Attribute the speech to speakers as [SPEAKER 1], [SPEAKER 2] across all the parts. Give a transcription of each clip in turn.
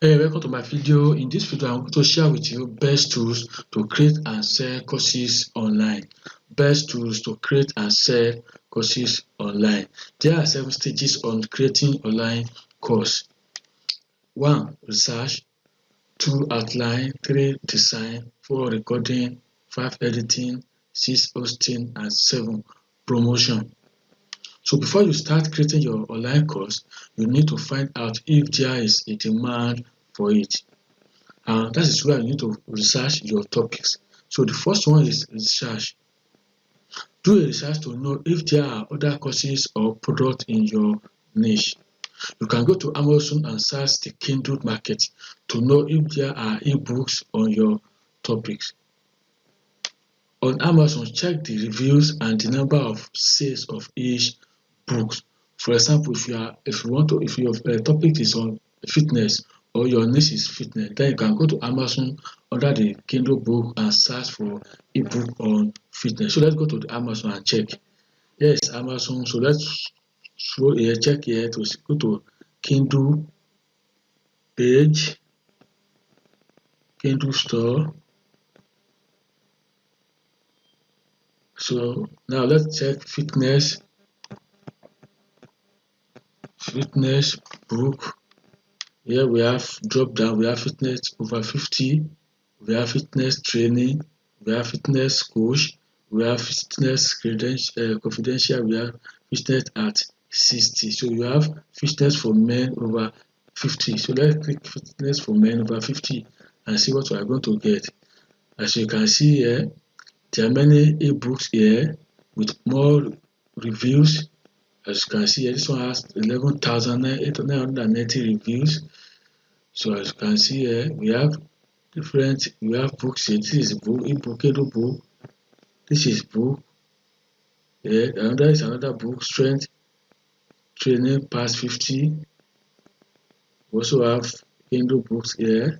[SPEAKER 1] Hey, welcome to my video. In this video, I'm going to share with you best tools to create and sell courses online. Best tools to create and sell courses online. There are 7 stages on creating online course. 1. Research. 2. Outline. 3. Design. 4. Recording. 5. Editing. 6. Hosting. And 7. Promotion. So before you start creating your online course, you need to find out if there is a demand for it. And that is where you need to research your topics. So the first one is research. Do a research to know if there are other courses or products in your niche. You can go to Amazon and search the Kindle market to know if there are ebooks on your topics. On Amazon, check the reviews and the number of sales of each book. For example, if your topic is on fitness or your niche is fitness, then you can go to Amazon under the Kindle book and search for ebook on fitness. So let's go to the Amazon and check. Yes, Amazon. So let's check here to go to Kindle page, Kindle store. So now let's check fitness book. Here we have drop down, we have fitness over 50, we have fitness training, we have fitness coach, we have fitness confidential, we have fitness at 60. So you have fitness for men over 50. So let's click fitness for men over 50 and see what we are going to get. As you can see here, there are many ebooks here with more reviews. As you can see here, this one has 11,990 reviews. So as you can see here, we have books here. This is book, ebook, book. This is book. Yeah, another is another book, strength training past 50. We also have Kindle books here.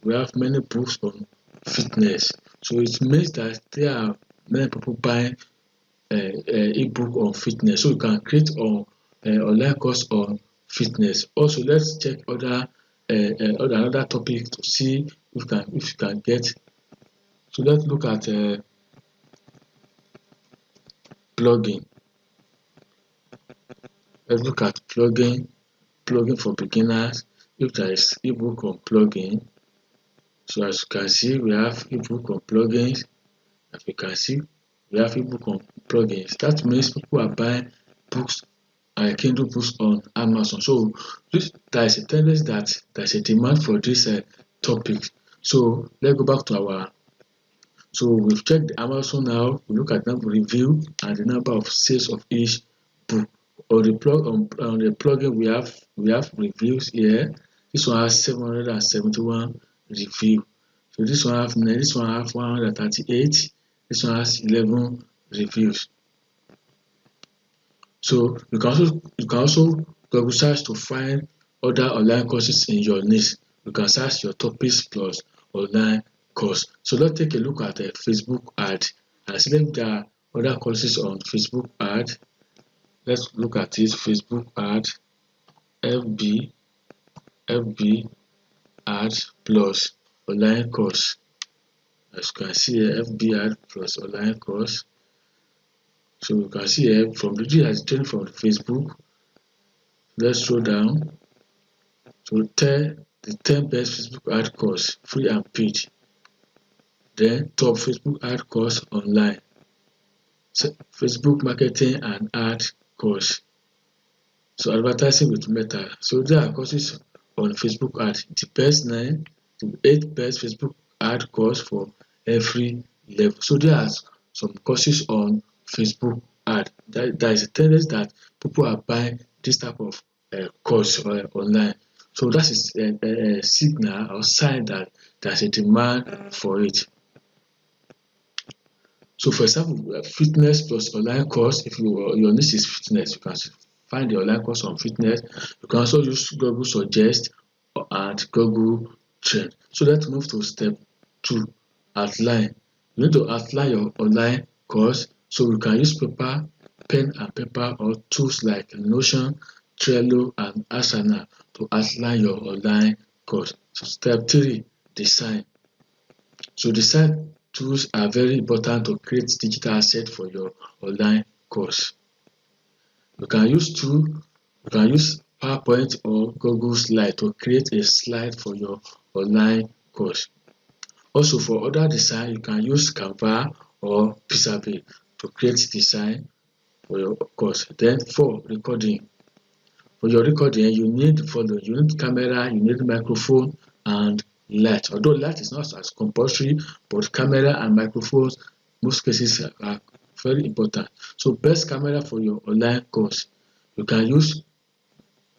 [SPEAKER 1] We have many books on fitness. So it means that there are many people buying ebook on fitness. So you can create online course on fitness. Also, let's check another topic to see if you can get. So let's look at plugin. Let's look at plugin for beginners. If there is ebook on plugin, so as you can see, we have ebook on plugins. As you can see, we have ebook on plugins. That means people are buying books and Kindle books on Amazon. So there is a tendency that there is a demand for this topic. So let's go back to our. So we've checked the Amazon now. We look at the number of review and the number of sales of each book. On the plugin, we have reviews here. This one has 771 review. So this one have 138. This one has 11 reviews. So you can also Google search to find other online courses in your niche. You can search your topics plus online course. So let's take a look at the Facebook ad and see if there are other courses on Facebook ad. Let's look at it. Facebook ad, FB ad plus online course. As you can see here, FB ad plus online course. So you can see here from the video has changed from Facebook. Let's scroll down to the 10 best Facebook ad course, free and paid. Then top Facebook ad course online. So Facebook marketing and ad course. So advertising with Meta. So there are courses on Facebook ad. The best 9 to 8 best Facebook ad course for every level. So there are some courses on Facebook ad. There is a tendency that people are buying this type of course online. So that is a signal or sign that there's a demand for it. So for example, fitness plus online course, if your niche is fitness, you can find the online course on fitness. You can also use Google Suggest and Google Trend. So let's move to step 2, outline. You need to outline your online course. So you can use pen and paper or tools like Notion, Trello and Asana to outline your online course. So step 3, design. So design tools are very important to create digital assets for your online course. You can use PowerPoint or Google Slide to create a slide for your online course. Also for other design, you can use Canva or Pixabay to create design for your course. Then 4, recording. For your recording, you need the following. You need camera, you need microphone and light. Although light is not as compulsory, but camera and microphones, most cases are very important. So best camera for your online course. You can use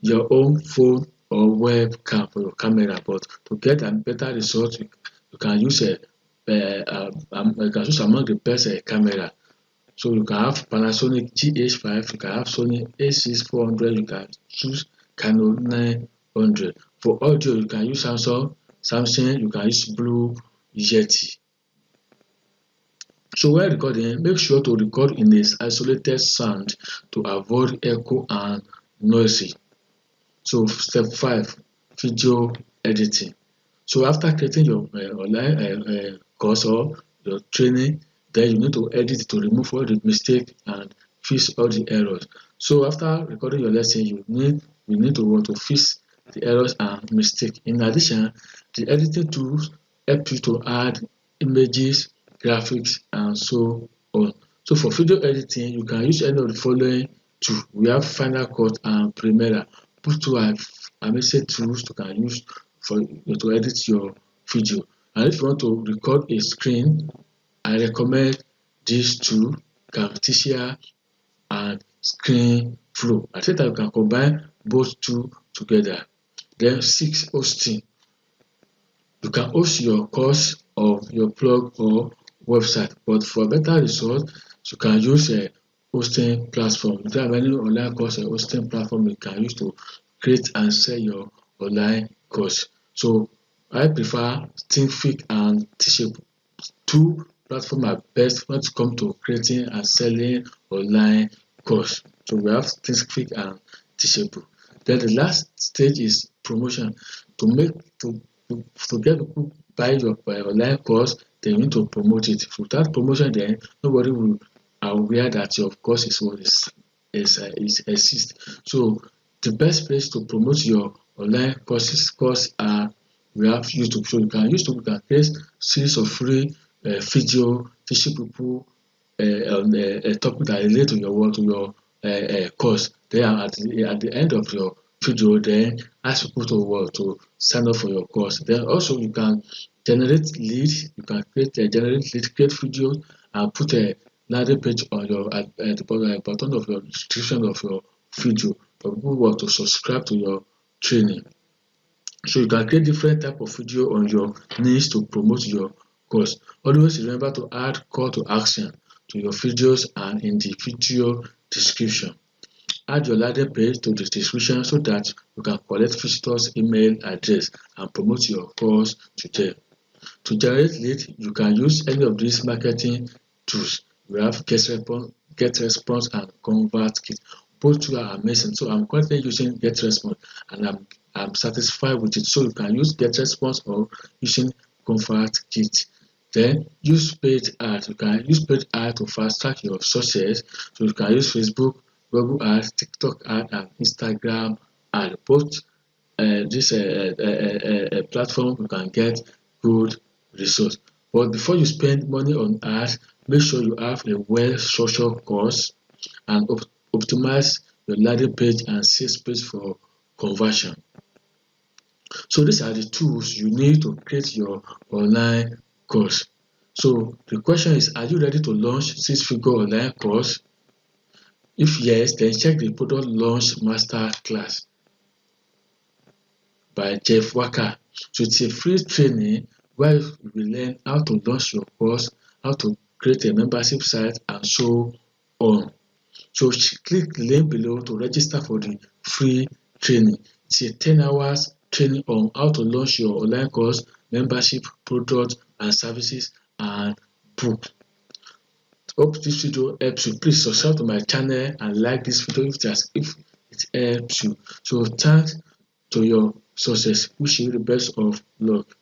[SPEAKER 1] your own phone or webcam for your camera, but to get a better result, you can use among the best camera. So you can have Panasonic GH5, you can have Sony A6400, you can choose Canon 900. For audio, you can use Samsung, you can use Blue Yeti. So while recording, make sure to record in a isolated sound to avoid echo and noisy. So step 5, video editing. So after creating your online course or your training, then you need to edit to remove all the mistakes and fix all the errors. So after recording your lesson, you need to want to fix the errors and mistakes. In addition, the editing tools help you to add images, graphics, and so on. So for video editing, you can use any of the following tools. We have Final Cut and Premiere. Both two are amazing tools you can use to edit your video. And if you want to record a screen, I recommend these two, Camtasia and ScreenFlow. I think that you can combine both two together. Then 6, hosting. You can host your course or your blog or website, but for better result, you can use a hosting platform. If you have any online course or hosting platform you can use to create and sell your online course. So I prefer Thinkific and Teachable. Two platforms are best when it comes to creating and selling online course. So we have Thinkific and Teachable. Then the last stage is promotion. To get people buy your online course, then you need to promote it. Without promotion, then nobody will aware that your course exists. So the best place to promote your online course are we have YouTube. So you can create series of free video teaching people on a topic that relate to your work, to your course. Then at the end of your video, then ask people to sign up for your course. Then also you can generate lead. You can create videos and put a landing page on your at the bottom of your description of your video for people who want to subscribe to your training. So you can create different type of video on your niche to promote your course. Always remember to add call to action to your videos and in the video description. Add your landing page to the description so that you can collect visitors' email address and promote your course to them. To generate lead, you can use any of these marketing tools. We have GetResponse and ConvertKit. Both two are amazing. So I'm currently using GetResponse and I'm satisfied with it. So you can use GetResponse or using ConvertKit. Then use paid ad. You can use paid ad to fast track your success. So you can use Facebook, Google Ads, TikTok ad, and Instagram ad. Both this platform you can get good results. But before you spend money on ads, make sure you have a well-structured course and optimize your landing page and sales page for conversion. So these are the tools you need to create your online course. So the question is, are you ready to launch 6-figure online course? If yes, then check the product launch master class by Jeff Walker. So it's a free training where you will learn how to launch your course, how to create a membership site, and so on. So click the link below to register for the free training. It's a 10 hours training on how to launch your online course, membership, products and services, and book. Hope this video helps you. Please subscribe to my channel and like this video if it helps you. So thanks to your success. Wishing you the best of luck.